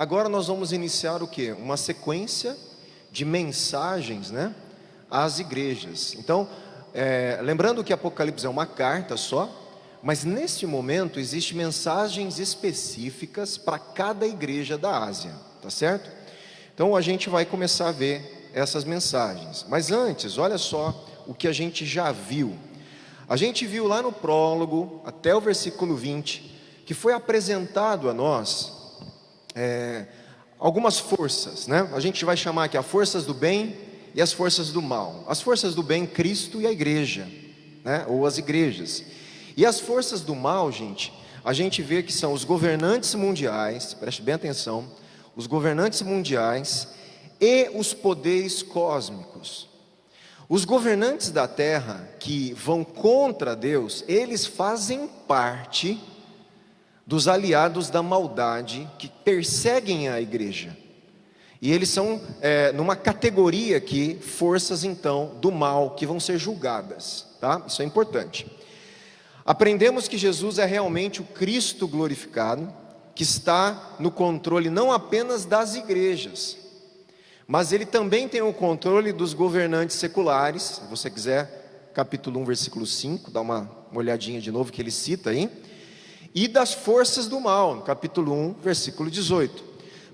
agora nós vamos iniciar o quê? Uma sequência de mensagens, né, às igrejas. Então, lembrando que Apocalipse é uma carta só, mas neste momento existem mensagens específicas para cada igreja da Ásia, tá certo? Então a gente vai começar a ver essas mensagens. Mas antes, olha só o que a gente já viu. A gente viu lá no prólogo, até o versículo 20, que foi apresentado a nós algumas forças, né? A gente vai chamar aqui as forças do bem e as forças do mal. As forças do bem, Cristo e a igreja, né? Ou as igrejas. E as forças do mal, gente, a gente vê que são os governantes mundiais, preste bem atenção, os governantes mundiais e os poderes cósmicos. Os governantes da terra que vão contra Deus, eles fazem parte dos aliados da maldade que perseguem a igreja. E eles são numa categoria aqui, forças então do mal, que vão ser julgadas, tá? Isso é importante. Aprendemos que Jesus é realmente o Cristo glorificado, que está no controle não apenas das igrejas, mas Ele também tem o controle dos governantes seculares. Se você quiser, capítulo 1, versículo 5, dá uma olhadinha de novo que ele cita aí. E das forças do mal, no capítulo 1, versículo 18.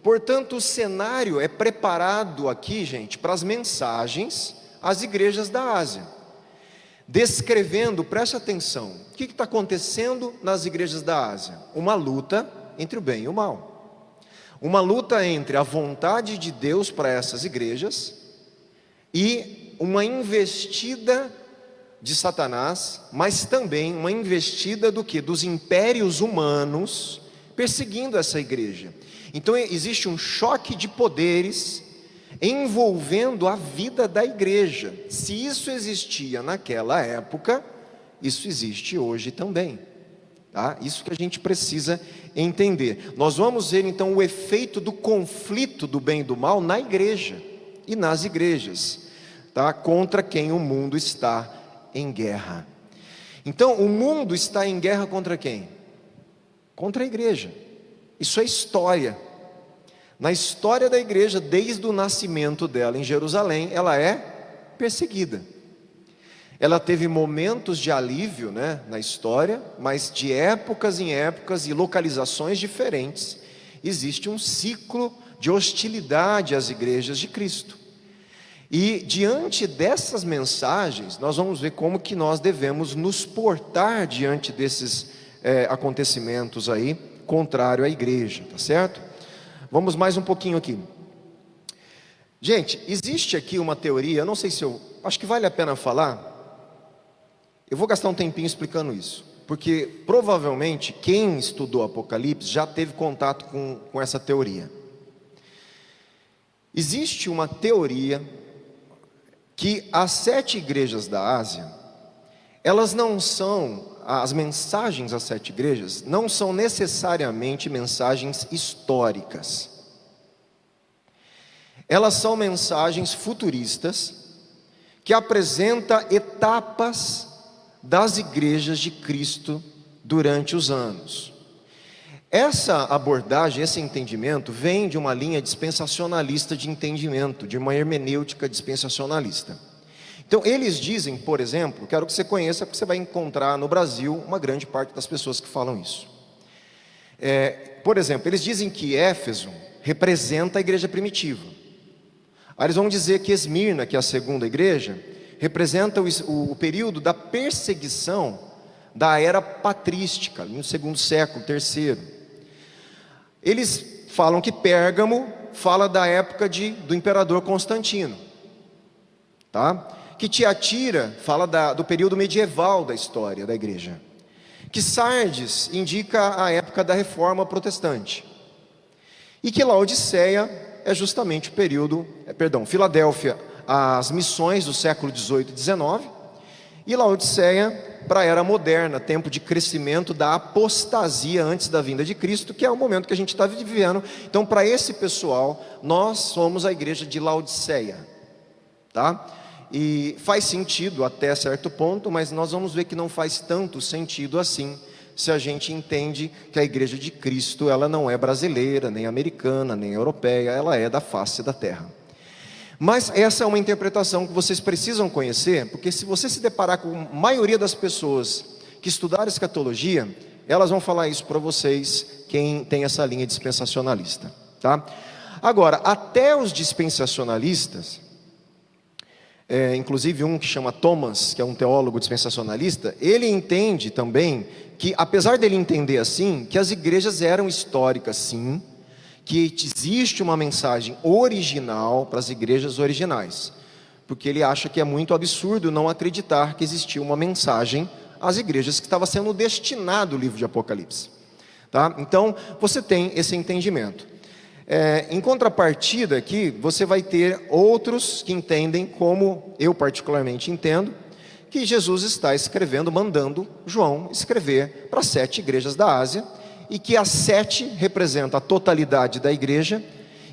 Portanto, o cenário é preparado aqui, gente, para as mensagens às igrejas da Ásia. Descrevendo, preste atenção, o que está acontecendo nas igrejas da Ásia? Uma luta entre o bem e o mal. Uma luta entre a vontade de Deus para essas igrejas e uma investida de Satanás, mas também uma investida do que? Dos impérios humanos perseguindo essa igreja. Então existe um choque de poderes envolvendo a vida da igreja. Se isso existia naquela época, isso existe hoje também, tá? Isso que a gente precisa entender. Nós vamos ver então o efeito do conflito do bem e do mal na igreja e nas igrejas, tá? Contra quem o mundo está em guerra. Então o mundo está em guerra contra quem? Contra a igreja. Isso é história. Na história da igreja, desde o nascimento dela em Jerusalém, ela é perseguida. Ela teve momentos de alívio, né, na história, mas de épocas em épocas e localizações diferentes, existe um ciclo de hostilidade às igrejas de Cristo. E diante dessas mensagens, nós vamos ver como que nós devemos nos portar diante desses acontecimentos aí, contrário à igreja, tá certo? Vamos mais um pouquinho aqui. Gente, existe aqui uma teoria, eu não sei se acho que vale a pena falar. Eu vou gastar um tempinho explicando isso, porque provavelmente quem estudou Apocalipse já teve contato com essa teoria. Existe uma teoria que as 7 igrejas da Ásia, elas não são, as mensagens às 7 igrejas não são necessariamente mensagens históricas. Elas são mensagens futuristas que apresentam etapas das igrejas de Cristo durante os anos. Essa abordagem, esse entendimento vem de uma linha dispensacionalista de entendimento, de uma hermenêutica dispensacionalista. Então eles dizem, por exemplo, quero que você conheça, porque você vai encontrar no Brasil uma grande parte das pessoas que falam isso. Por exemplo, eles dizem que Éfeso representa a igreja primitiva. Aí eles vão dizer que Esmirna, que é a segunda igreja, representa o período da perseguição da era patrística, no segundo século, terceiro. Eles falam que Pérgamo fala da época do imperador Constantino, tá? Que Tiatira fala do período medieval da história da igreja, que Sardes indica a época da reforma protestante, e que Laodiceia é justamente o período, Filadélfia, as missões do século 18 e 19, e Laodiceia para a era moderna, tempo de crescimento da apostasia antes da vinda de Cristo, que é o momento que a gente está vivendo. Então, para esse pessoal, nós somos a igreja de Laodiceia, tá? E faz sentido até certo ponto, mas nós vamos ver que não faz tanto sentido assim, se a gente entende que a igreja de Cristo, ela não é brasileira, nem americana, nem europeia, ela é da face da terra. Mas essa é uma interpretação que vocês precisam conhecer, porque se você se deparar com a maioria das pessoas que estudaram escatologia, elas vão falar isso para vocês, quem tem essa linha dispensacionalista, tá? Agora, até os dispensacionalistas, inclusive um que chama Thomas, que é um teólogo dispensacionalista, ele entende também que, apesar dele entender assim, que as igrejas eram históricas sim, que existe uma mensagem original para as igrejas originais, porque ele acha que é muito absurdo não acreditar que existia uma mensagem às igrejas que estava sendo destinado o livro de Apocalipse, tá? Então, você tem esse entendimento. Em contrapartida aqui, você vai ter outros que entendem, como eu particularmente entendo, que Jesus está escrevendo, mandando João escrever para 7 igrejas da Ásia, e que as 7 representam a totalidade da igreja,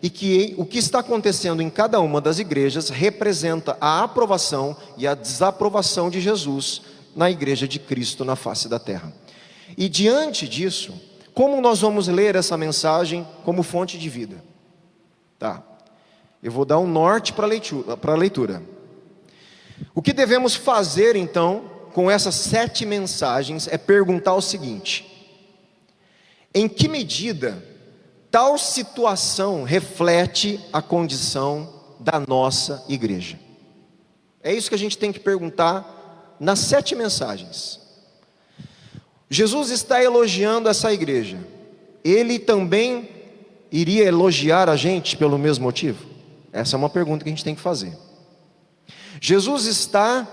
e que o que está acontecendo em cada uma das igrejas representa a aprovação e a desaprovação de Jesus na igreja de Cristo na face da terra. E diante disso, como nós vamos ler essa mensagem como fonte de vida? Tá. Eu vou dar um norte para a leitura. O que devemos fazer então com essas 7 mensagens é perguntar o seguinte: em que medida tal situação reflete a condição da nossa igreja? É isso que a gente tem que perguntar nas 7 mensagens. Jesus está elogiando essa igreja, ele também iria elogiar a gente pelo mesmo motivo? Essa é uma pergunta que a gente tem que fazer. Jesus está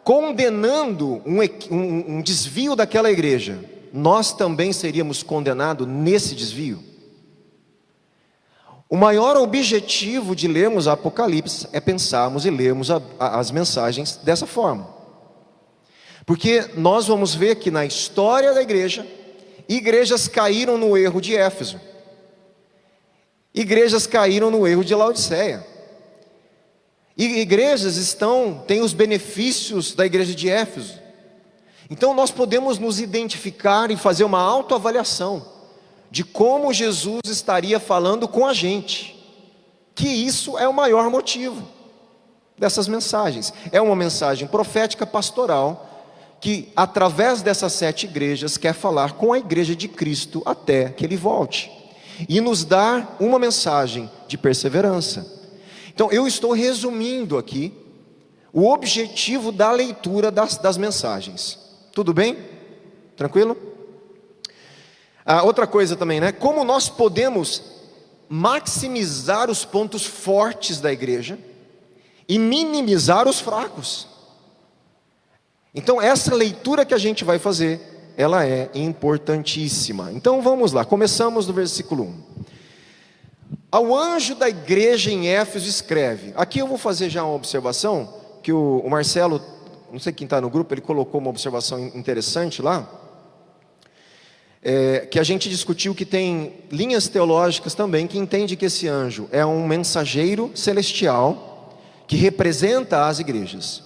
condenando um desvio daquela igreja, nós também seríamos condenados nesse desvio? O maior objetivo de lermos Apocalipse é pensarmos e lermos as mensagens dessa forma. Porque nós vamos ver que na história da igreja, igrejas caíram no erro de Éfeso, igrejas caíram no erro de Laodiceia, e igrejas têm os benefícios da igreja de Éfeso. Então nós podemos nos identificar e fazer uma autoavaliação de como Jesus estaria falando com a gente, que isso é o maior motivo dessas mensagens. É uma mensagem profética pastoral, que através dessas 7 igrejas quer falar com a igreja de Cristo até que Ele volte, e nos dar uma mensagem de perseverança. Então eu estou resumindo aqui o objetivo da leitura das mensagens. Tudo bem? Tranquilo? Outra coisa também, né? Como nós podemos maximizar os pontos fortes da igreja e minimizar os fracos? Então essa leitura que a gente vai fazer, ela é importantíssima. Então vamos lá, começamos no versículo 1. Ao anjo da igreja em Éfeso escreve. Aqui eu vou fazer já uma observação, que o Marcelo, não sei quem está no grupo, ele colocou uma observação interessante lá, que a gente discutiu, que tem linhas teológicas também, que entende que esse anjo é um mensageiro celestial, que representa as igrejas.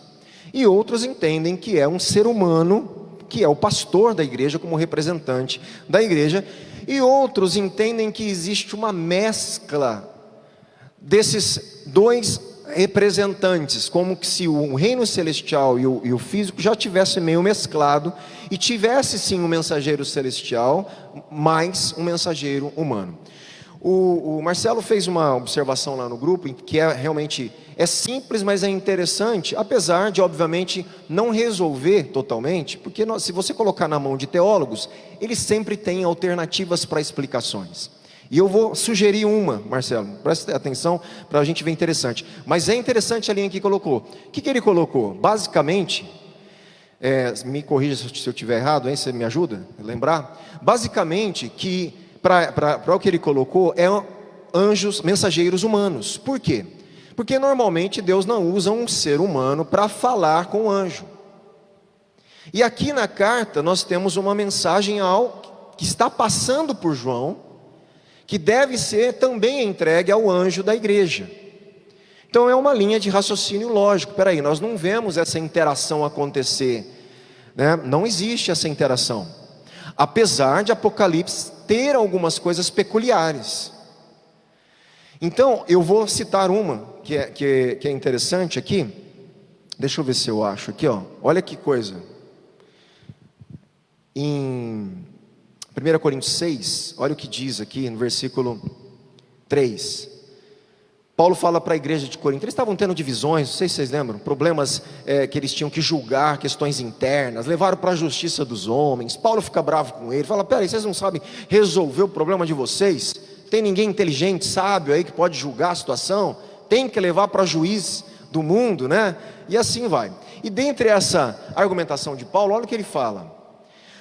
E outros entendem que é um ser humano, que é o pastor da igreja, como representante da igreja. E outros entendem que existe uma mescla desses 2 representantes, como que se o reino celestial e o físico já tivesse meio mesclado, e tivesse sim um mensageiro celestial, mais um mensageiro humano. O Marcelo fez uma observação lá no grupo, que realmente é simples, mas é interessante, apesar de obviamente não resolver totalmente, porque se você colocar na mão de teólogos, eles sempre têm alternativas para explicações. E eu vou sugerir uma, Marcelo, preste atenção para a gente ver interessante. Mas é interessante a linha que colocou. O que ele colocou? Basicamente, me corrija se eu estiver errado, hein, você me ajuda a lembrar? Basicamente, que para o que ele colocou, anjos, mensageiros humanos. Por quê? Porque normalmente Deus não usa um ser humano para falar com o anjo. E aqui na carta nós temos uma mensagem que está passando por João, que deve ser também entregue ao anjo da igreja. Então é uma linha de raciocínio lógico. Espera aí, nós não vemos essa interação acontecer, né? Não existe essa interação. apesar de Apocalipse ter algumas coisas peculiares. Então, eu vou citar uma que é interessante aqui. Deixa eu ver se eu acho aqui, ó. Olha que coisa. Em 1 Coríntios 6, olha o que diz aqui no versículo 3. Paulo fala para a igreja de Corinto. Eles estavam tendo divisões, não sei se vocês lembram, problemas que eles tinham que julgar, questões internas, levaram para a justiça dos homens. Paulo fica bravo com ele, fala: peraí, vocês não sabem resolver o problema de vocês? Tem ninguém inteligente, sábio aí que pode julgar a situação? Tem que levar para juiz do mundo, né? E assim vai. E dentre essa argumentação de Paulo, olha o que ele fala: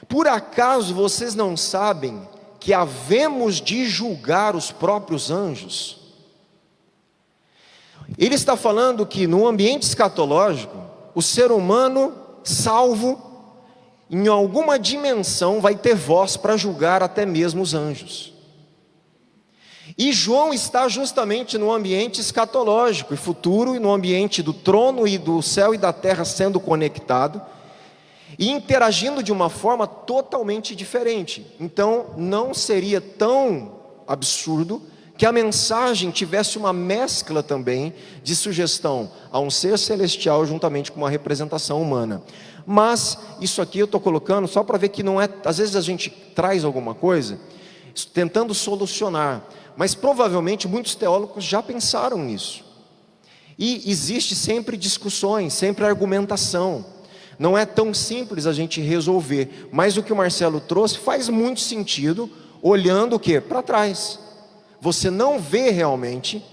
por acaso vocês não sabem que havemos de julgar os próprios anjos? Ele está falando que no ambiente escatológico, o ser humano salvo, em alguma dimensão, vai ter voz para julgar até mesmo os anjos. E João está justamente no ambiente escatológico e futuro, e no ambiente do trono e do céu e da terra sendo conectado, e interagindo de uma forma totalmente diferente. Então não seria tão absurdo que a mensagem tivesse uma mescla também de sugestão a um ser celestial juntamente com uma representação humana. Mas isso aqui eu estou colocando só para ver que não é, às vezes a gente traz alguma coisa tentando solucionar, mas provavelmente muitos teólogos já pensaram nisso. E existe sempre discussões, sempre argumentação. Não é tão simples a gente resolver, mas o que o Marcelo trouxe faz muito sentido, olhando o que? Para trás. Você não vê realmente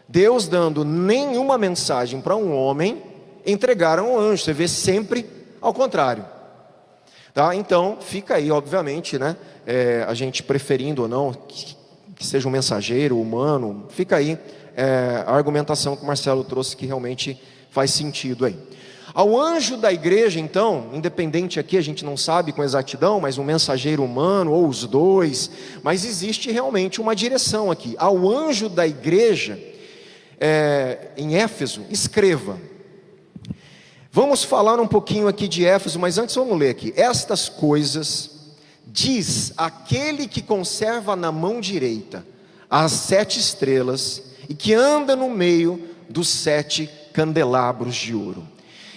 Deus dando nenhuma mensagem para um homem entregar a um anjo. Você vê sempre ao contrário, tá? Então fica aí, obviamente, né? A gente preferindo ou não que seja um mensageiro humano, fica aí a argumentação que o Marcelo trouxe, que realmente faz sentido aí. Ao anjo da igreja, então, independente aqui, a gente não sabe com exatidão, mas um mensageiro humano, ou os dois, mas existe realmente uma direção aqui. Ao anjo da igreja, em Éfeso, escreva. Vamos falar um pouquinho aqui de Éfeso, mas antes vamos ler aqui. Estas coisas diz aquele que conserva na mão direita as 7 estrelas, e que anda no meio dos 7 candelabros de ouro.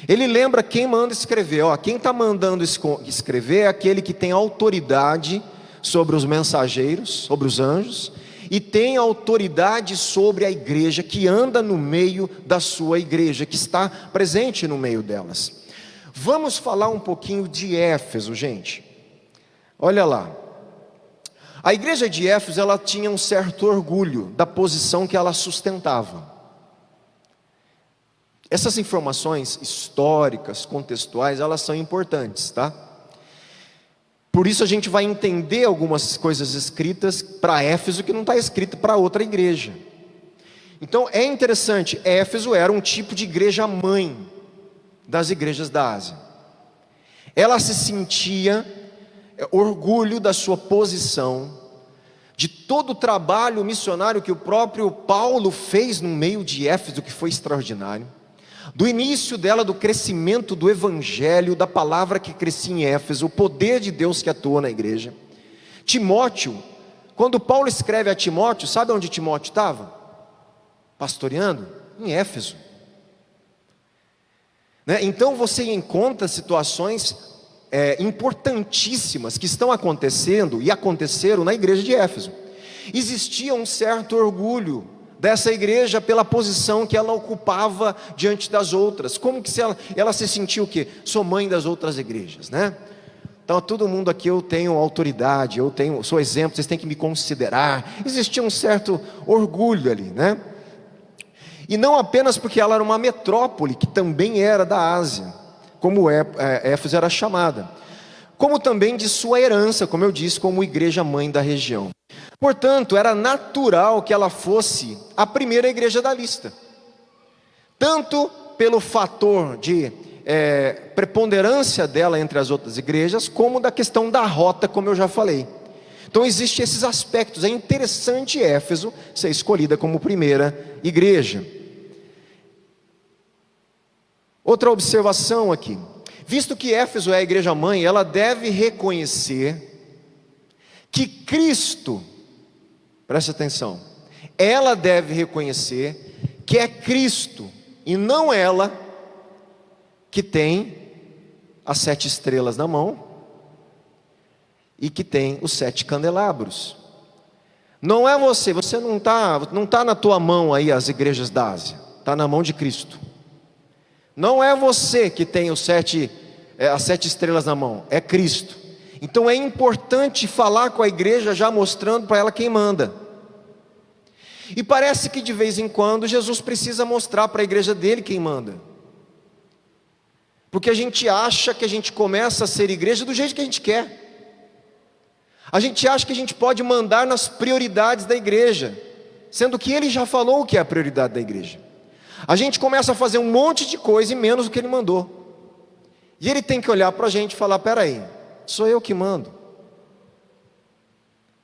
Ele lembra quem manda escrever. Quem está mandando escrever é aquele que tem autoridade sobre os mensageiros, sobre os anjos, e tem autoridade sobre a igreja, que anda no meio da sua igreja, que está presente no meio delas. Vamos falar um pouquinho de Éfeso, gente. Olha lá. A igreja de Éfeso, ela tinha um certo orgulho da posição que ela sustentava. Essas informações históricas, contextuais, elas são importantes, tá? Por isso a gente vai entender algumas coisas escritas para Éfeso que não está escrito para outra igreja. Então é interessante, Éfeso era um tipo de igreja mãe das igrejas da Ásia. Ela se sentia orgulho da sua posição, de todo o trabalho missionário que o próprio Paulo fez no meio de Éfeso, que foi extraordinário. Do início dela, do crescimento do evangelho, da palavra que crescia em Éfeso, o poder de Deus que atua na igreja. Timóteo, quando Paulo escreve a Timóteo, sabe onde Timóteo estava? Pastoreando em Éfeso, né? Então você encontra situações importantíssimas que estão acontecendo e aconteceram na igreja de Éfeso. Existia um certo orgulho dessa igreja pela posição que ela ocupava diante das outras, como que ela se sentiu o quê? Sou mãe das outras igrejas, né? Então todo mundo aqui, eu tenho autoridade, sou exemplo, vocês têm que me considerar. Existia um certo orgulho ali, né? E não apenas porque ela era uma metrópole, que também era da Ásia, como Éfeso era chamada, como também de sua herança, como eu disse, como igreja mãe da região. Portanto, era natural que ela fosse a primeira igreja da lista, tanto pelo fator de preponderância dela entre as outras igrejas, como da questão da rota, como eu já falei. Então existem esses aspectos. É interessante Éfeso ser escolhida como primeira igreja. Outra observação aqui: visto que Éfeso é a igreja mãe, ela deve reconhecer que Cristo, preste atenção, ela deve reconhecer que é Cristo e não ela que tem as 7 estrelas na mão e que tem os 7 candelabros. Não é você não tá na tua mão aí as igrejas da Ásia, está na mão de Cristo. Não é você que tem as 7 estrelas na mão, é Cristo. Então é importante falar com a igreja já mostrando para ela quem manda. E parece que de vez em quando Jesus precisa mostrar para a igreja dele quem manda. Porque a gente acha que a gente começa a ser igreja do jeito que a gente quer. A gente acha que a gente pode mandar nas prioridades da igreja, sendo que ele já falou o que é a prioridade da igreja. A gente começa a fazer um monte de coisa e menos do que ele mandou. E ele tem que olhar para a gente e falar: peraí, sou eu que mando.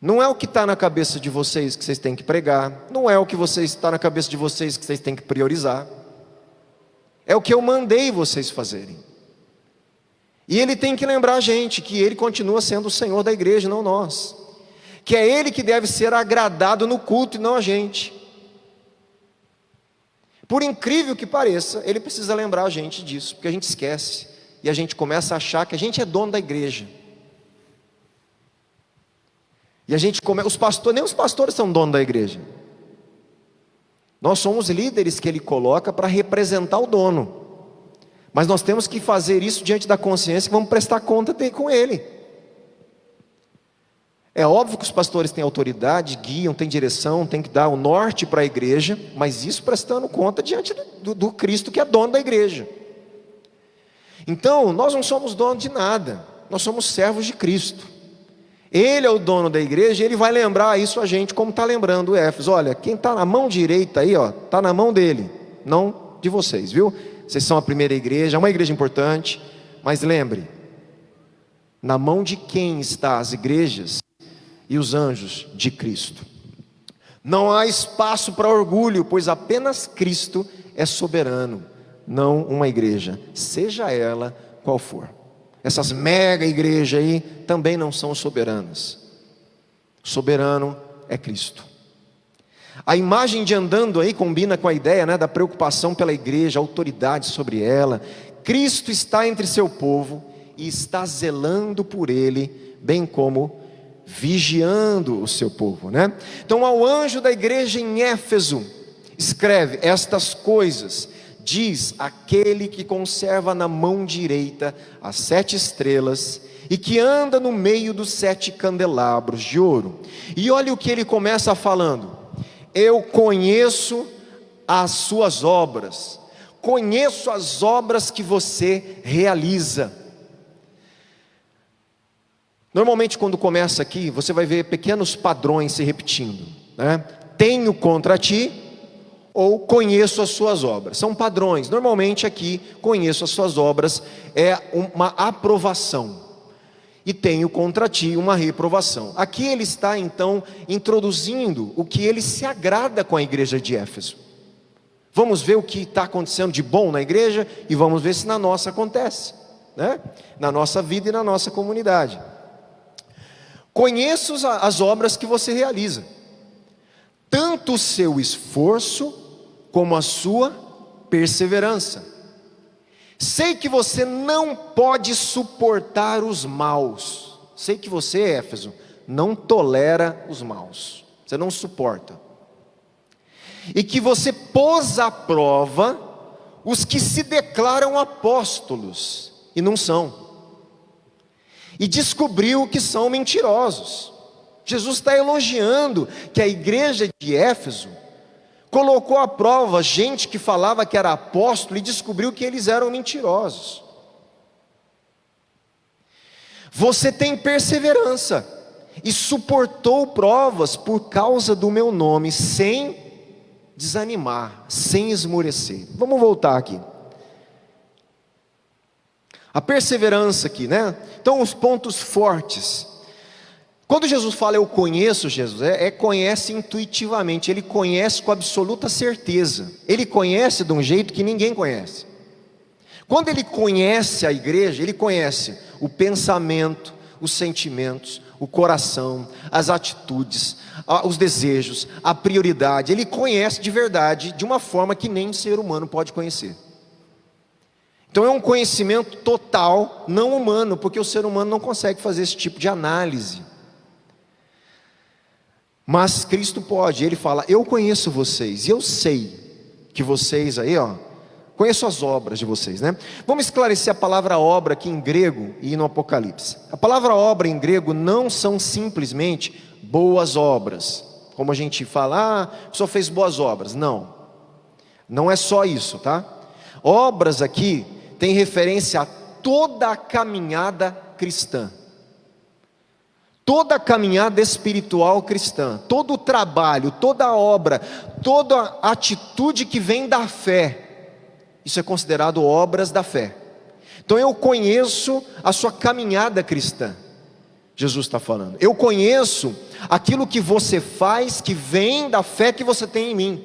Não é o que está na cabeça de vocês que vocês têm que pregar. Não é o que está na cabeça de vocês que vocês têm que priorizar. É o que eu mandei vocês fazerem. E ele tem que lembrar a gente que ele continua sendo o Senhor da igreja, não nós. Que é ele que deve ser agradado no culto e não a gente. Por incrível que pareça, ele precisa lembrar a gente disso, porque a gente esquece. E a gente começa a achar que a gente é dono da igreja. E a gente nem os pastores são donos da igreja. Nós somos líderes que ele coloca para representar o dono. Mas nós temos que fazer isso diante da consciência que vamos prestar conta com ele. É óbvio que os pastores têm autoridade, guiam, têm direção, têm que dar o norte para a igreja, mas isso prestando conta diante do Cristo que é dono da igreja. Então, nós não somos donos de nada, nós somos servos de Cristo. Ele é o dono da igreja e ele vai lembrar isso a gente, como está lembrando o Éfeso. Olha, quem está na mão direita aí, está na mão dele, não de vocês, viu? Vocês são a primeira igreja, é uma igreja importante, mas lembre, na mão de quem está as igrejas e os anjos de Cristo. Não há espaço para orgulho, pois apenas Cristo é soberano, não uma igreja, seja ela qual for. Essas mega igrejas aí também não são soberanas. O soberano é Cristo. A imagem de andando aí combina com a ideia, da preocupação pela igreja, a autoridade sobre ela. Cristo está entre seu povo e está zelando por ele, bem como vigiando o seu povo, Então, ao anjo da igreja em Éfeso, escreve: estas coisas diz aquele que conserva na mão direita as 7 estrelas e que anda no meio dos 7 candelabros de ouro. E olha o que ele começa falando: eu conheço as suas obras, conheço as obras que você realiza. Normalmente quando começa aqui, você vai ver pequenos padrões se repetindo, Tenho contra ti, ou conheço as suas obras. São padrões. Normalmente aqui, conheço as suas obras é uma aprovação, e tenho contra ti uma reprovação. Aqui ele está então introduzindo o que ele se agrada com a igreja de Éfeso. Vamos ver o que está acontecendo de bom na igreja e vamos ver se na nossa acontece, na nossa vida e na nossa comunidade. Conheço as obras que você realiza, tanto o seu esforço como a sua perseverança. Sei que você não pode suportar os maus. Sei que você, Éfeso, não tolera os maus. Você não suporta. E que você pôs à prova os que se declaram apóstolos e não são. E descobriu que são mentirosos. Jesus está elogiando que a igreja de Éfeso colocou à prova gente que falava que era apóstolo e descobriu que eles eram mentirosos. Você tem perseverança e suportou provas por causa do meu nome, sem desanimar, sem esmorecer. Vamos voltar aqui. A perseverança aqui, Então os pontos fortes. Quando Jesus fala eu conheço Jesus, conhece intuitivamente, ele conhece com absoluta certeza, ele conhece de um jeito que ninguém conhece. Quando ele conhece a igreja, ele conhece o pensamento, os sentimentos, o coração, as atitudes, os desejos, a prioridade. Ele conhece de verdade, de uma forma que nem o ser humano pode conhecer. Então é um conhecimento total, não humano, porque o ser humano não consegue fazer esse tipo de análise. Mas Cristo pode. Ele fala: eu conheço vocês, e eu sei que vocês aí, conheço as obras de vocês, né? Vamos esclarecer a palavra obra aqui em grego e no Apocalipse. A palavra obra em grego não são simplesmente boas obras, como a gente fala, só fez boas obras. Não, não é só isso, tá? Obras aqui tem referência a toda a caminhada cristã, toda a caminhada espiritual cristã, todo o trabalho, toda a obra, toda a atitude que vem da fé. Isso é considerado obras da fé. Então eu conheço a sua caminhada cristã. Jesus está falando, eu conheço aquilo que você faz, que vem da fé que você tem em mim.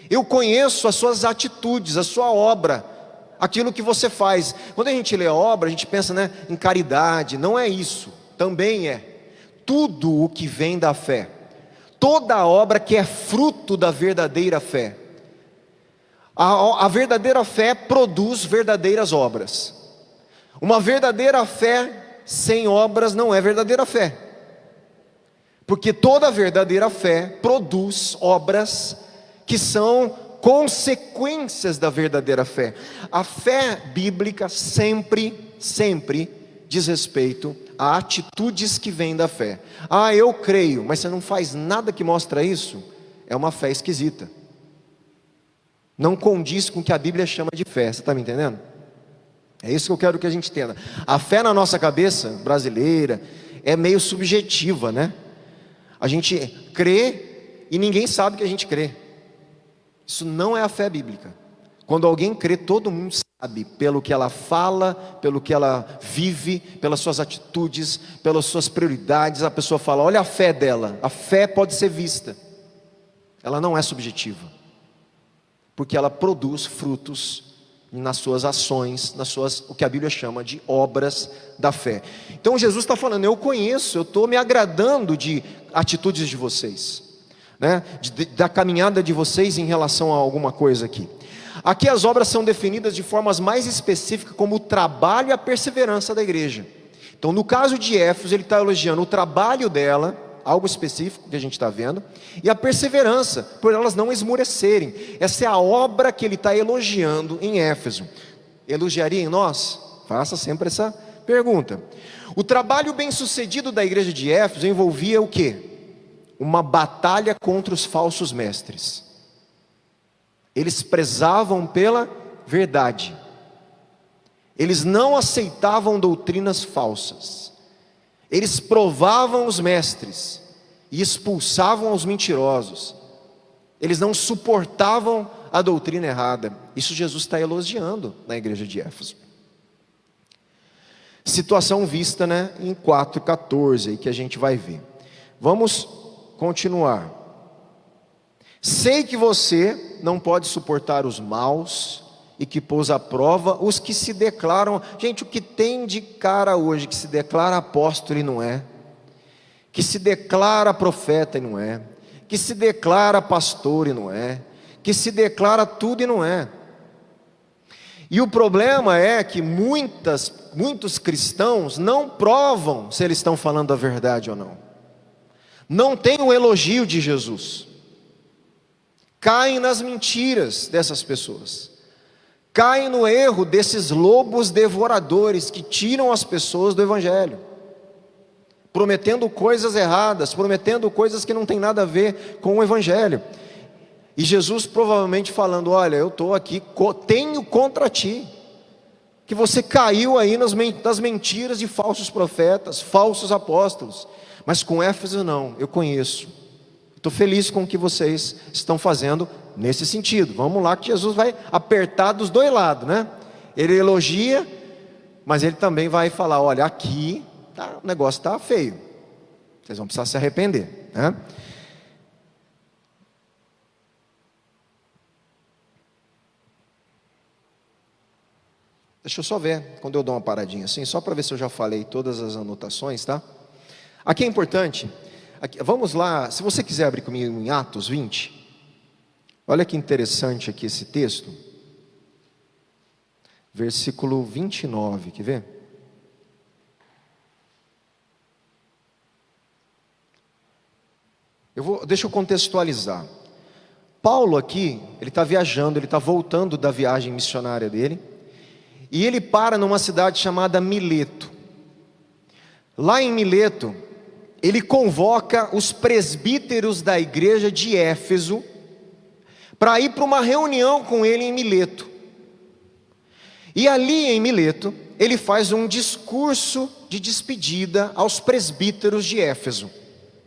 Eu conheço as suas atitudes, a sua obra, aquilo que você faz. Quando a gente lê a obra, a gente pensa, em caridade. Não é isso, também é. Tudo o que vem da fé, toda a obra que é fruto da verdadeira fé. A verdadeira fé produz verdadeiras obras. Uma verdadeira fé sem obras não é verdadeira fé, porque toda verdadeira fé produz obras que são consequências da verdadeira fé. A fé bíblica sempre diz respeito a atitudes que vêm da fé. Eu creio, mas você não faz nada que mostra isso, é uma fé esquisita. Não condiz com o que a Bíblia chama de fé. Você está me entendendo? É isso que eu quero que a gente entenda. A fé na nossa cabeça brasileira é meio subjetiva, né? A gente crê e ninguém sabe que a gente crê. Isso não é a fé bíblica. Quando alguém crê, todo mundo sabe, pelo que ela fala, pelo que ela vive, pelas suas atitudes, pelas suas prioridades. A pessoa fala: olha a fé dela. A fé pode ser vista, ela não é subjetiva, porque ela produz frutos nas suas ações, o que a Bíblia chama de obras da fé. Então Jesus está falando: eu conheço, eu estou me agradando de atitudes de vocês, da caminhada de vocês em relação a alguma coisa aqui. Aqui as obras são definidas de formas mais específicas, como o trabalho e a perseverança da igreja. Então no caso de Éfeso, ele está elogiando o trabalho dela, algo específico que a gente está vendo, e a perseverança, por elas não esmorecerem. Essa é a obra que ele está elogiando em Éfeso. Elogiaria em nós? Faça sempre essa pergunta. O trabalho bem sucedido da igreja de Éfeso envolvia o quê? Uma batalha contra os falsos mestres. Eles prezavam pela verdade, eles não aceitavam doutrinas falsas. Eles provavam os mestres e expulsavam os mentirosos. Eles não suportavam a doutrina errada. Isso Jesus está elogiando na igreja de Éfeso. Situação vista, em 4,14, aí que a gente vai ver. Vamos continuar. Sei que você não pode suportar os maus e que pôs à prova os que se declaram. Gente, o que tem de cara hoje que se declara apóstolo e não é, que se declara profeta e não é, que se declara pastor e não é, que se declara tudo e não é. E o problema é que muitos cristãos não provam se eles estão falando a verdade ou não. Não tem um elogio de Jesus. Caem nas mentiras dessas pessoas. Caem no erro desses lobos devoradores que tiram as pessoas do Evangelho, prometendo coisas erradas, prometendo coisas que não tem nada a ver com o Evangelho. E Jesus provavelmente falando: olha, eu estou aqui, tenho contra ti, que você caiu aí nas mentiras de falsos profetas, falsos apóstolos. Mas com Éfeso não, eu conheço. Estou feliz com o que vocês estão fazendo nesse sentido. Vamos lá que Jesus vai apertar dos dois lados, Ele elogia, mas ele também vai falar: olha, aqui o negócio está feio, vocês vão precisar se arrepender, Deixa eu só ver, quando eu dou uma paradinha assim, só para ver se eu já falei todas as anotações, tá? Aqui é importante, vamos lá, se você quiser abrir comigo em Atos 20, olha que interessante aqui esse texto, versículo 29, quer ver? Deixa eu contextualizar. Paulo aqui, ele está viajando, ele está voltando da viagem missionária dele, e ele para numa cidade chamada Mileto. Lá em Mileto, ele convoca os presbíteros da igreja de Éfeso, para ir para uma reunião com ele em Mileto. E ali em Mileto, ele faz um discurso de despedida aos presbíteros de Éfeso.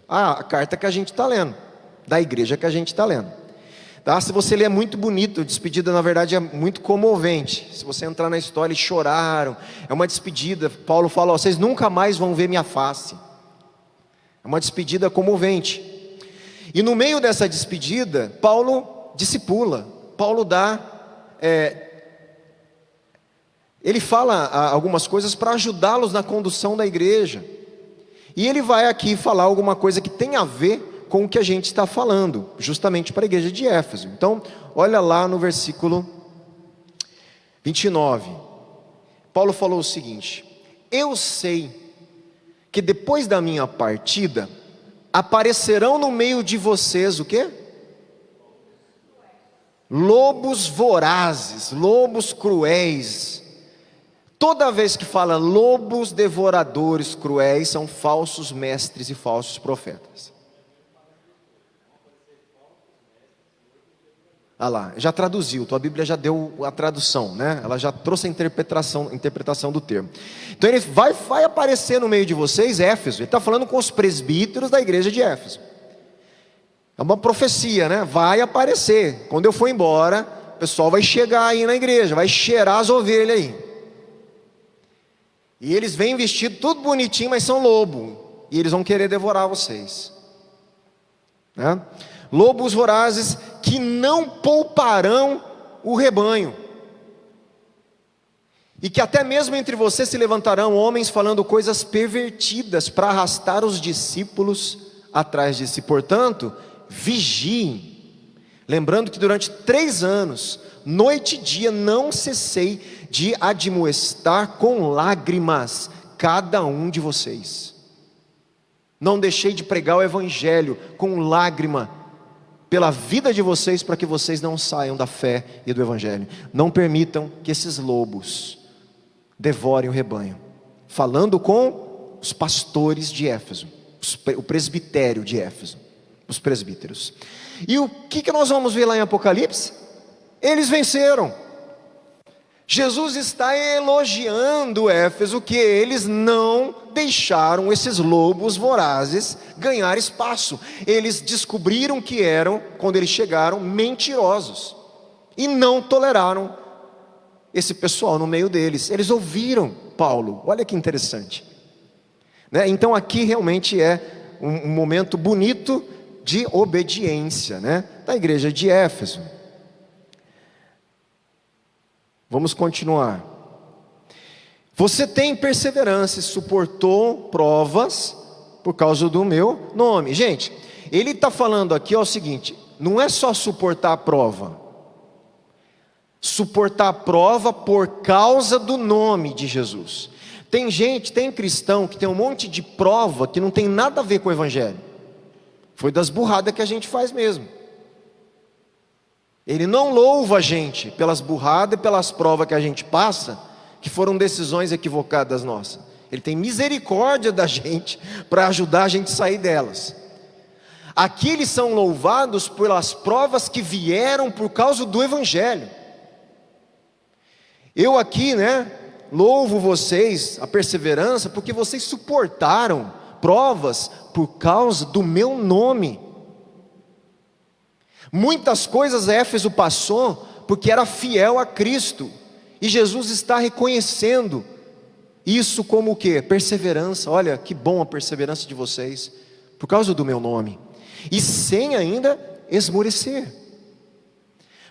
A carta que a gente está lendo, da igreja que a gente está lendo. Tá? Se você ler, é muito bonito, a despedida na verdade é muito comovente. Se você entrar na história, eles choraram, é uma despedida. Paulo fala, vocês nunca mais vão ver minha face. É uma despedida comovente. E no meio dessa despedida, Paulo discipula, Paulo ele fala algumas coisas para ajudá-los na condução da igreja. E ele vai aqui falar alguma coisa que tem a ver com o que a gente está falando, justamente para a igreja de Éfeso. Então, olha lá no versículo 29. Paulo falou o seguinte: eu sei que depois da minha partida, aparecerão no meio de vocês o quê? Lobos vorazes, lobos cruéis. Toda vez que fala lobos devoradores cruéis, são falsos mestres e falsos profetas. Ah lá, já traduziu, tua Bíblia já deu a tradução, né? Ela já trouxe a interpretação do termo. Então ele vai aparecer no meio de vocês, Éfeso. Ele está falando com os presbíteros da igreja de Éfeso. É uma profecia, né? Vai aparecer. Quando eu for embora, o pessoal vai chegar aí na igreja, vai cheirar as ovelhas aí. E eles vêm vestidos tudo bonitinho, mas são lobo. E eles vão querer devorar vocês, né? Lobos vorazes que não pouparão o rebanho. E que até mesmo entre vocês se levantarão homens falando coisas pervertidas para arrastar os discípulos atrás de si. Portanto, vigiem. Lembrando que durante 3 anos, noite e dia, não cessei de admoestar com lágrimas cada um de vocês. Não deixei de pregar o evangelho com lágrima pela vida de vocês, para que vocês não saiam da fé e do evangelho. Não permitam que esses lobos devorem o rebanho. Falando com os pastores de Éfeso, o presbitério de Éfeso, os presbíteros. E o que nós vamos ver lá em Apocalipse? Eles venceram. Jesus está elogiando Éfeso, que eles não deixaram esses lobos vorazes ganhar espaço. Eles descobriram que eram, quando eles chegaram, mentirosos, e não toleraram esse pessoal no meio deles. Eles ouviram Paulo, olha que interessante, né? Então aqui realmente é um momento bonito de obediência, né? Da igreja de Éfeso. Vamos continuar. Você tem perseverança e suportou provas por causa do meu nome. Gente, ele está falando aqui o seguinte: não é só suportar a prova. Suportar a prova por causa do nome de Jesus. Tem cristão que tem um monte de prova que não tem nada a ver com o evangelho. Foi das burradas que a gente faz mesmo. Ele não louva a gente pelas burradas e pelas provas que a gente passa, que foram decisões equivocadas nossas. Ele tem misericórdia da gente para ajudar a gente a sair delas. Aqui eles são louvados pelas provas que vieram por causa do evangelho. Eu aqui, né, louvo vocês, a perseverança, porque vocês suportaram provas por causa do meu nome. Muitas coisas Éfeso passou porque era fiel a Cristo, e Jesus está reconhecendo isso como o quê? Perseverança. Olha que bom a perseverança de vocês, por causa do meu nome, e sem ainda esmorecer.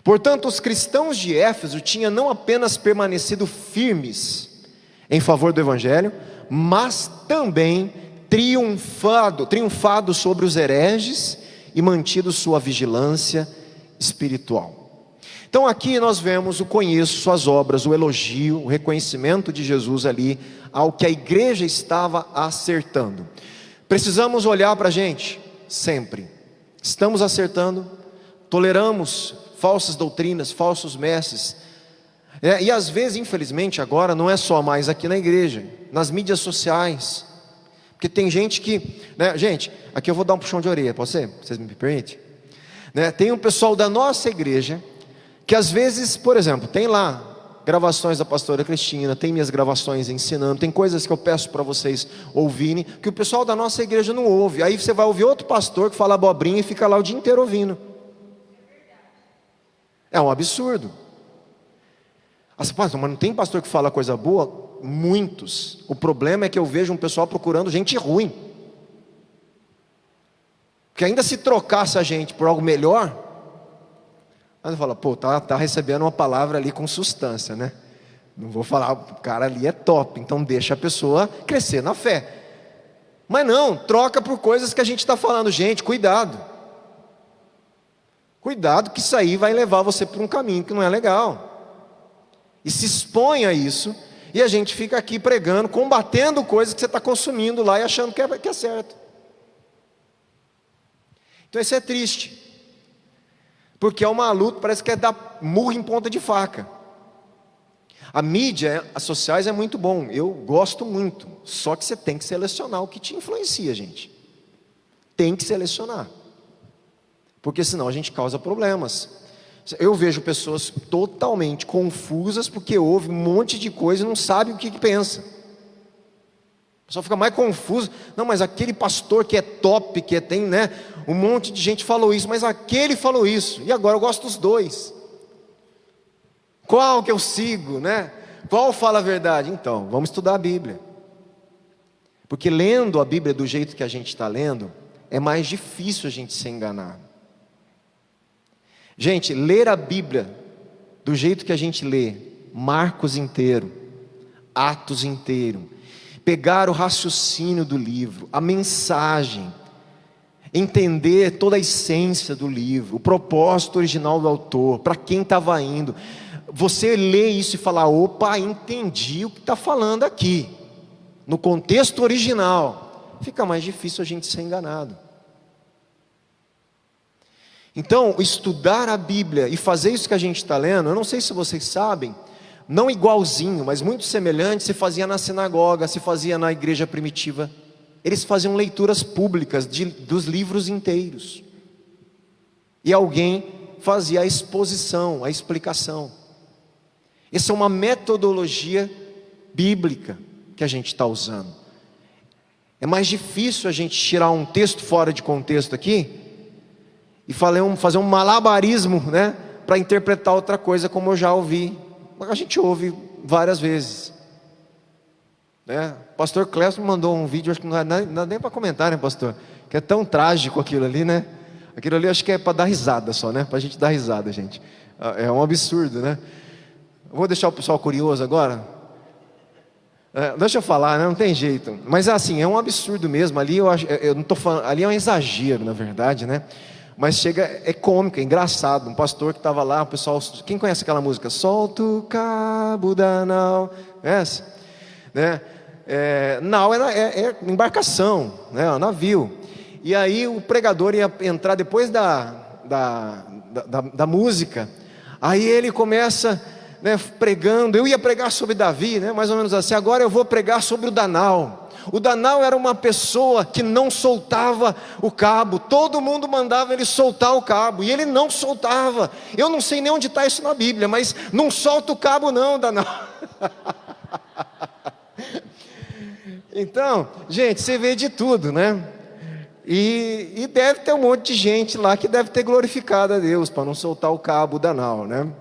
Portanto, os cristãos de Éfeso tinham não apenas permanecido firmes em favor do evangelho, mas também triunfado sobre os hereges e mantido sua vigilância espiritual. Então aqui nós vemos o conheço, suas obras, o elogio, o reconhecimento de Jesus ali, ao que a igreja estava acertando. Precisamos olhar para a gente, sempre. Estamos acertando? Toleramos falsas doutrinas, falsos mestres? E às vezes, infelizmente, agora não é só mais aqui na igreja, nas mídias sociais. Porque tem gente que, né, gente, aqui eu vou dar um puxão de orelha, pode ser? Vocês me permitem? Né, tem um pessoal da nossa igreja, que às vezes, por exemplo, tem lá gravações da pastora Cristina, tem minhas gravações ensinando, tem coisas que eu peço para vocês ouvirem, que o pessoal da nossa igreja não ouve. Aí você vai ouvir outro pastor que fala abobrinha e fica lá o dia inteiro ouvindo. É um absurdo. Mas não tem pastor que fala coisa boa? Muitos. O problema é que eu vejo um pessoal procurando gente ruim. Porque ainda se trocasse a gente por algo melhor, aí fala, pô, tá recebendo uma palavra ali com substância, né? Não vou falar, o cara ali é top, então deixa a pessoa crescer na fé. Mas não, troca por coisas que a gente está falando. Gente, cuidado. Cuidado, que isso aí vai levar você por um caminho que não é legal. E se expõe a isso, e a gente fica aqui pregando, combatendo coisas que você está consumindo lá e achando que é certo. Então isso é triste, porque é uma luta, parece que é dar murro em ponta de faca. A mídia, as sociais é muito bom, eu gosto muito, só que você tem que selecionar o que te influencia, gente. Tem que selecionar, porque senão a gente causa problemas. Eu vejo pessoas totalmente confusas, porque ouve um monte de coisa e não sabe o que pensa. A pessoa fica mais confusa. Não, mas aquele pastor que é top, que tem, né, um monte de gente falou isso, mas aquele falou isso, e agora eu gosto dos dois. Qual que eu sigo, né? Qual fala a verdade? Então, vamos estudar a Bíblia. Porque lendo a Bíblia do jeito que a gente está lendo, é mais difícil a gente ser enganado. Gente, ler a Bíblia do jeito que a gente lê, Marcos inteiro, Atos inteiro, pegar o raciocínio do livro, a mensagem, entender toda a essência do livro, o propósito original do autor, para quem estava indo. Você lê isso e fala, opa, entendi o que está falando aqui, no contexto original. Fica mais difícil a gente ser enganado. Então, estudar a Bíblia e fazer isso que a gente está lendo, eu não sei se vocês sabem, não igualzinho, mas muito semelhante, se fazia na sinagoga, se fazia na igreja primitiva. Eles faziam leituras públicas dos livros inteiros. E alguém fazia a exposição, a explicação. Essa é uma metodologia bíblica que a gente está usando. É mais difícil a gente tirar um texto fora de contexto aqui e fazer um malabarismo, né, para interpretar outra coisa, como eu já ouvi. A gente ouve várias vezes, né? O pastor Clécio mandou um vídeo, acho que não dá nem para comentar, né, pastor? Que é tão trágico aquilo ali, né? Aquilo ali acho que é para dar risada só, né? Para a gente dar risada, gente. É um absurdo, né? Vou deixar o pessoal curioso agora. Deixa eu falar, né? Não tem jeito. Mas assim, é um absurdo mesmo. Ali eu não estou falando, ali é um exagero, na verdade, né? Mas é cômico, é engraçado. Um pastor que estava lá, o pessoal, quem conhece aquela música? Solta o cabo da nau, essa, né? Nau é embarcação, né? Um navio. E aí o pregador ia entrar depois da música. Aí ele começa, né, pregando. Eu ia pregar sobre Davi, né? Mais ou menos assim. Agora eu vou pregar sobre o Danau. O Danau era uma pessoa que não soltava o cabo. Todo mundo mandava ele soltar o cabo, e ele não soltava. Eu não sei nem onde está isso na Bíblia, mas não solta o cabo não, Danau. Então, gente, você vê de tudo, né? E deve ter um monte de gente lá que deve ter glorificado a Deus para não soltar o cabo Danau, né?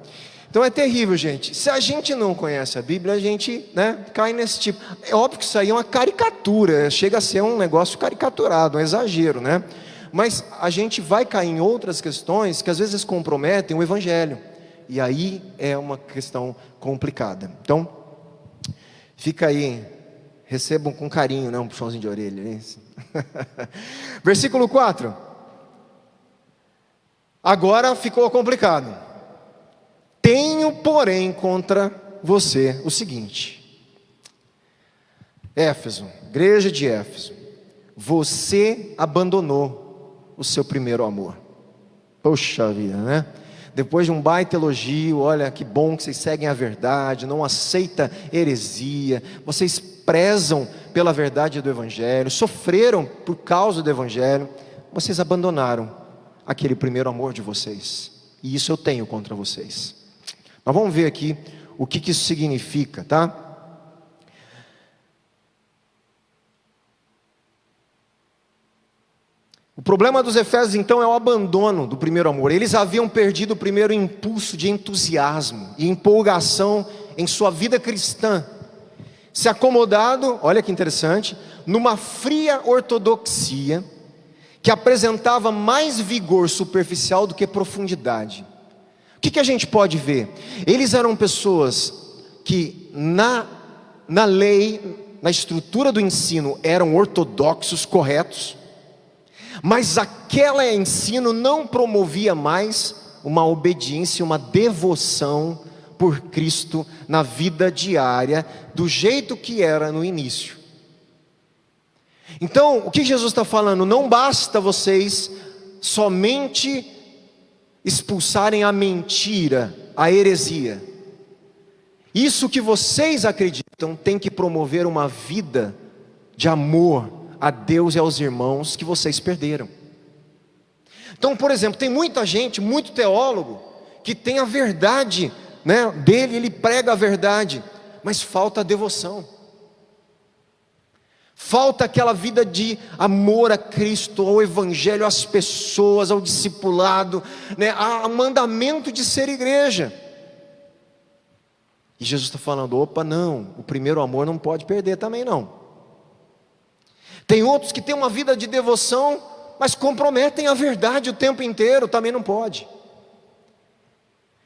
Então é terrível, gente. Se a gente não conhece a Bíblia, a gente, né, cai nesse tipo. É óbvio que isso aí é uma caricatura, chega a ser um negócio caricaturado, um exagero, né? Mas a gente vai cair em outras questões que às vezes comprometem o Evangelho. E aí é uma questão complicada. Então, fica aí Recebam com carinho, né? Um puxãozinho de orelha. É isso. Versículo 4. Agora ficou complicado. Tenho, porém, contra você o seguinte. Éfeso, igreja de Éfeso, você abandonou o seu primeiro amor. Poxa vida, né? Depois de um baita elogio, olha que bom que vocês seguem a verdade, não aceita heresia, vocês prezam pela verdade do Evangelho, sofreram por causa do Evangelho, vocês abandonaram aquele primeiro amor de vocês, e isso eu tenho contra vocês. Mas vamos ver aqui o que isso significa, tá? O problema dos Efésios então é o abandono do primeiro amor. Eles haviam perdido o primeiro impulso de entusiasmo e empolgação em sua vida cristã, se acomodado, olha que interessante, numa fria ortodoxia que apresentava mais vigor superficial do que profundidade. O que a gente pode ver? Eles eram pessoas que na lei, na estrutura do ensino, eram ortodoxos, corretos, mas aquele ensino não promovia mais uma obediência, uma devoção por Cristo na vida diária, do jeito que era no início. Então, o que Jesus está falando? Não basta vocês somente expulsarem a mentira, a heresia. Isso que vocês acreditam tem que promover uma vida de amor a Deus e aos irmãos que vocês perderam. Então, por exemplo, tem muita gente, muito teólogo, que tem a verdade, né, dele, ele prega a verdade, mas falta a devoção, falta aquela vida de amor a Cristo, ao Evangelho, às pessoas, ao discipulado, né, ao mandamento de ser igreja. E Jesus está falando, opa, não, o primeiro amor não pode perder também não. Tem outros que têm uma vida de devoção, mas comprometem a verdade o tempo inteiro, também não pode.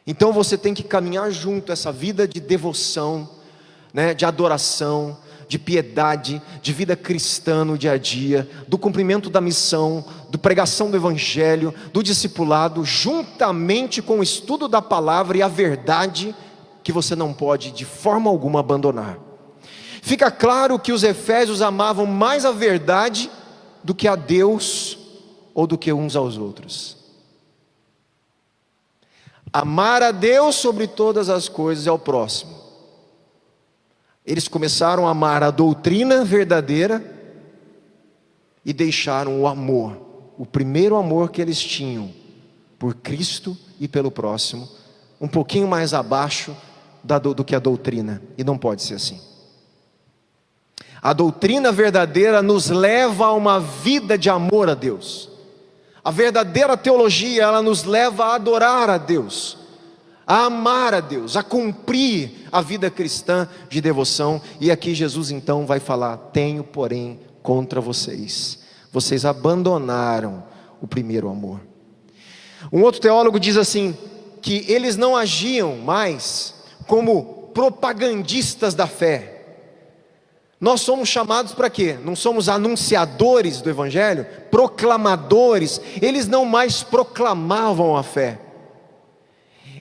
Então você tem que caminhar junto, essa vida de devoção, né, de adoração, de piedade, de vida cristã no dia a dia, do cumprimento da missão, da pregação do Evangelho, do discipulado, juntamente com o estudo da palavra e a verdade, que você não pode de forma alguma abandonar. Fica claro que os efésios amavam mais a verdade do que a Deus ou do que uns aos outros. Amar a Deus sobre todas as coisas e ao próximo. Eles começaram a amar a doutrina verdadeira e deixaram o amor, o primeiro amor que eles tinham por Cristo e pelo próximo, um pouquinho mais abaixo do que a doutrina, e não pode ser assim. A doutrina verdadeira nos leva a uma vida de amor a Deus. A verdadeira teologia, ela nos leva a adorar a Deus, a amar a Deus, a cumprir a vida cristã de devoção. E aqui Jesus então vai falar, tenho porém contra vocês, vocês abandonaram o primeiro amor. Um outro teólogo diz assim, que eles não agiam mais como propagandistas da fé. Nós somos chamados para quê? Não somos anunciadores do Evangelho, proclamadores. Eles não mais proclamavam a fé,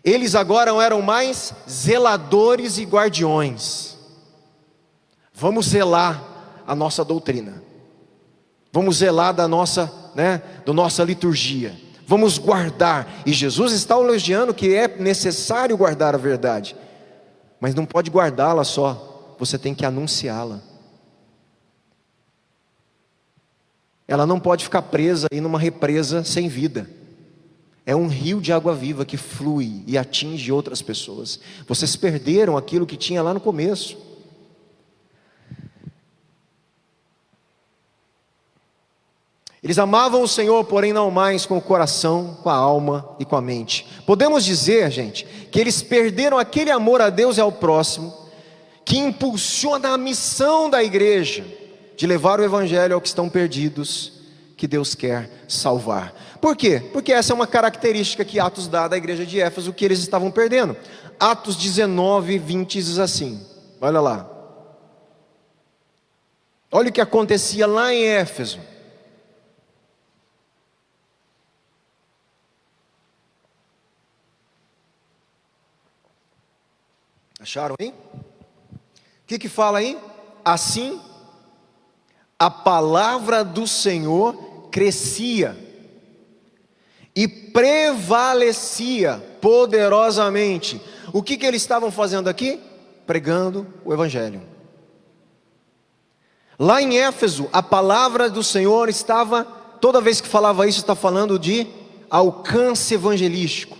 eles agora eram mais zeladores e guardiões. Vamos zelar a nossa doutrina, vamos zelar da nossa liturgia, vamos guardar. E Jesus está elogiando que é necessário guardar a verdade, mas não pode guardá-la só, você tem que anunciá-la. Ela não pode ficar presa aí numa represa sem vida. É um rio de água viva que flui e atinge outras pessoas. Vocês perderam aquilo que tinha lá no começo. Eles amavam o Senhor, porém não mais com o coração, com a alma e com a mente. Podemos dizer, gente, que eles perderam aquele amor a Deus e ao próximo, que impulsiona a missão da igreja, de levar o Evangelho ao que estão perdidos, que Deus quer salvar. Por quê? Porque essa é uma característica que Atos dá da igreja de Éfeso, que eles estavam perdendo. Atos 19, 20 diz assim, olha lá. Olha o que acontecia lá em Éfeso. Acharam aí? O que fala aí? Assim, a palavra do Senhor crescia e prevalecia poderosamente. O que eles estavam fazendo aqui? Pregando o Evangelho. Lá em Éfeso, a palavra do Senhor estava, toda vez que falava isso, está falando de alcance evangelístico.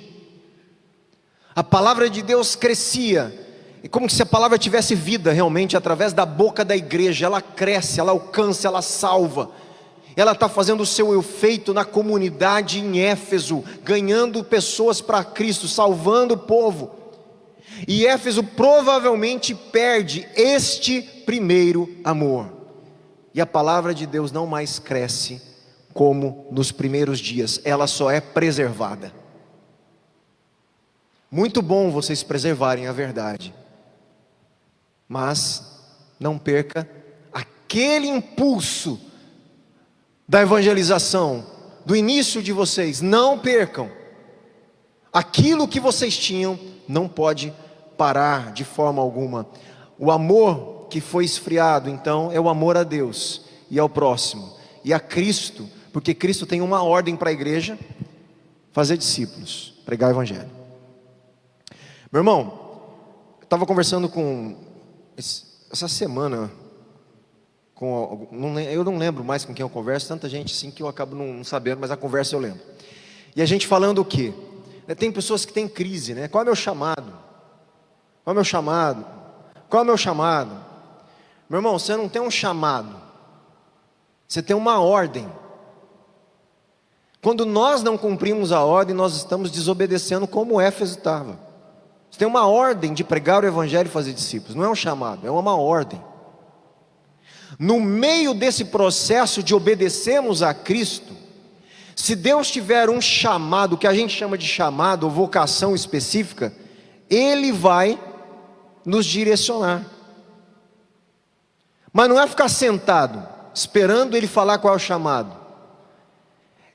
A palavra de Deus crescia, e como se a palavra tivesse vida realmente, através da boca da igreja. Ela cresce, ela alcança, ela salva. Ela está fazendo o seu efeito na comunidade em Éfeso, ganhando pessoas para Cristo, salvando o povo. E Éfeso provavelmente perde este primeiro amor, e a palavra de Deus não mais cresce como nos primeiros dias, ela só é preservada. Muito bom vocês preservarem a verdade, mas não perca aquele impulso da evangelização, do início de vocês. Não percam. Aquilo que vocês tinham não pode parar de forma alguma. O amor que foi esfriado, então, é o amor a Deus e ao próximo e a Cristo, porque Cristo tem uma ordem para a igreja: fazer discípulos, pregar o Evangelho. Meu irmão, eu estava conversando essa semana eu não lembro mais com quem eu converso, tanta gente assim que eu acabo não sabendo, mas a conversa eu lembro. E a gente falando o quê? Tem pessoas que têm crise, né? Qual é o meu chamado? Qual é o meu chamado? Qual é o meu chamado? Meu irmão, você não tem um chamado, você tem uma ordem. Quando nós não cumprimos a ordem, nós estamos desobedecendo, como Éfeso estava. Você tem uma ordem de pregar o Evangelho e fazer discípulos, não é um chamado, é uma ordem. No meio desse processo de obedecermos a Cristo, se Deus tiver um chamado, que a gente chama de chamado ou vocação específica, Ele vai nos direcionar. Mas não é ficar sentado, esperando Ele falar qual é o chamado.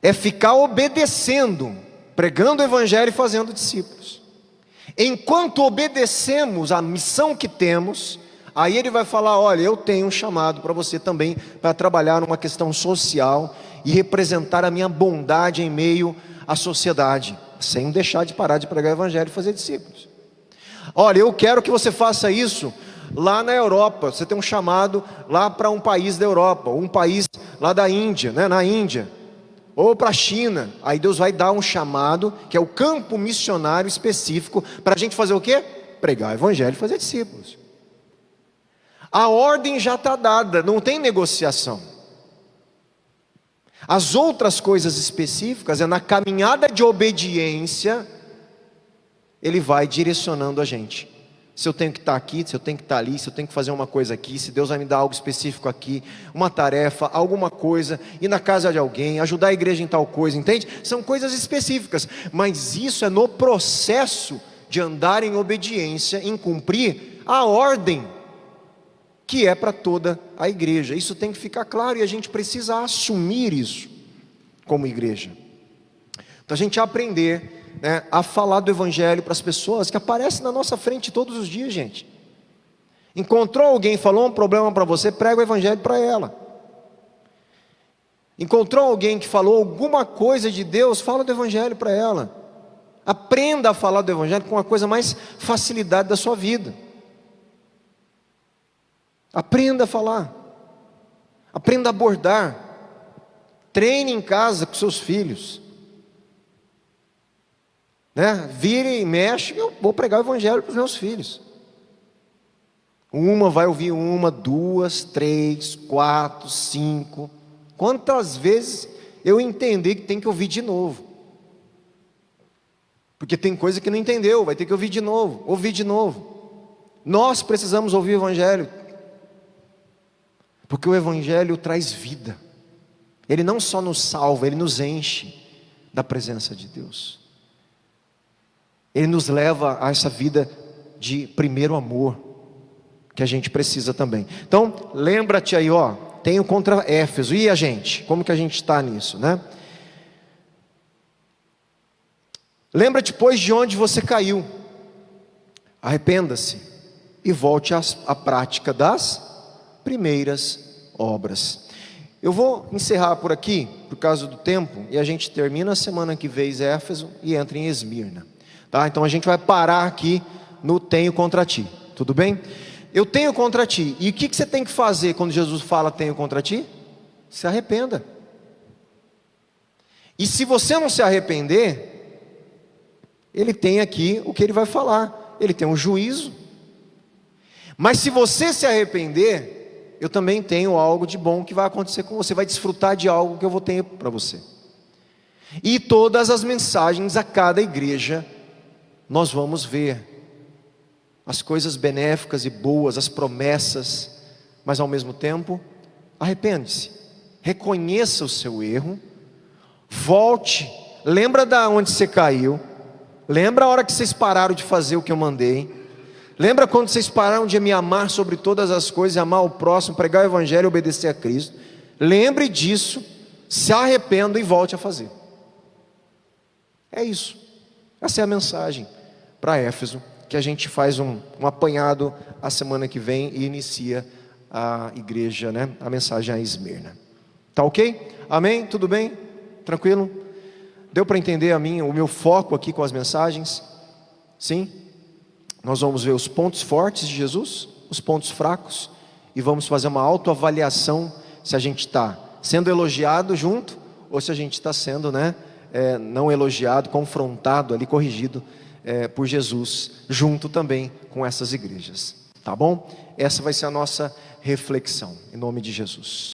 É ficar obedecendo, pregando o Evangelho e fazendo discípulos. Enquanto obedecemos a missão que temos, aí Ele vai falar: olha, eu tenho um chamado para você também, para trabalhar numa questão social e representar a minha bondade em meio à sociedade, sem deixar de parar de pregar o Evangelho e fazer discípulos. Olha, eu quero que você faça isso lá na Europa. Você tem um chamado lá para um país da Europa, ou um país lá da Índia, né, na Índia, ou para a China. Aí Deus vai dar um chamado, que é o campo missionário específico, para a gente fazer o quê? Pregar o Evangelho e fazer discípulos. A ordem já está dada, não tem negociação. As outras coisas específicas, é na caminhada de obediência, Ele vai direcionando a gente. Se eu tenho que estar aqui, se eu tenho que estar ali, se eu tenho que fazer uma coisa aqui, se Deus vai me dar algo específico aqui, uma tarefa, alguma coisa, ir na casa de alguém, ajudar a igreja em tal coisa, entende? São coisas específicas, mas isso é no processo de andar em obediência, em cumprir a ordem que é para toda a igreja. Isso tem que ficar claro, e a gente precisa assumir isso como igreja. Então a gente aprender, né, a falar do Evangelho para as pessoas que aparecem na nossa frente todos os dias, gente. Encontrou alguém, falou um problema para você, prega o Evangelho para ela. Encontrou alguém que falou alguma coisa de Deus, fala do Evangelho para ela. Aprenda a falar do Evangelho com a coisa mais facilidade da sua vida. Aprenda a falar, aprenda a abordar, treine em casa com seus filhos, né? Vira e mexe, eu vou pregar o Evangelho para os meus filhos. Uma vai ouvir uma, duas, três, quatro, cinco. Quantas vezes eu entendi que tem que ouvir de novo? Porque tem coisa que não entendeu, vai ter que ouvir de novo, ouvir de novo. Nós precisamos ouvir o Evangelho, porque o Evangelho traz vida. Ele não só nos salva, Ele nos enche da presença de Deus. Ele nos leva a essa vida de primeiro amor, que a gente precisa também. Então, lembra-te aí, ó, tenho contra Éfeso. E a gente? Como que a gente está nisso, né? Lembra-te, pois, de onde você caiu. Arrependa-se e volte à prática das primeiras obras. Eu vou encerrar por aqui, por causa do tempo, e a gente termina a semana que vem Éfeso e entra em Esmirna. Tá? Então a gente vai parar aqui no tenho contra ti. Tudo bem? Eu tenho contra ti. E o que você tem que fazer quando Jesus fala tenho contra ti? Se arrependa. E se você não se arrepender, ele tem aqui o que ele vai falar. Ele tem um juízo. Mas se você se arrepender, eu também tenho algo de bom que vai acontecer com você. Vai desfrutar de algo que eu vou ter para você. E todas as mensagens a cada igreja, nós vamos ver as coisas benéficas e boas, as promessas, mas ao mesmo tempo, arrepende-se, reconheça o seu erro, volte, lembra da onde você caiu, lembra a hora que vocês pararam de fazer o que eu mandei, lembra quando vocês pararam de me amar sobre todas as coisas, amar o próximo, pregar o evangelho e obedecer a Cristo, lembre disso, se arrependa e volte a fazer. É isso, essa é a mensagem para Éfeso, que a gente faz um apanhado a semana que vem e inicia a igreja, né? A mensagem a Esmirna. Tá ok? Amém? Tudo bem? Tranquilo? Deu para entender o meu foco aqui com as mensagens? Sim? Nós vamos ver os pontos fortes de Jesus, os pontos fracos, e vamos fazer uma autoavaliação se a gente está sendo elogiado junto, ou se a gente está sendo, né, não elogiado, confrontado ali, corrigido por Jesus, junto também com essas igrejas, tá bom? Essa vai ser a nossa reflexão, em nome de Jesus.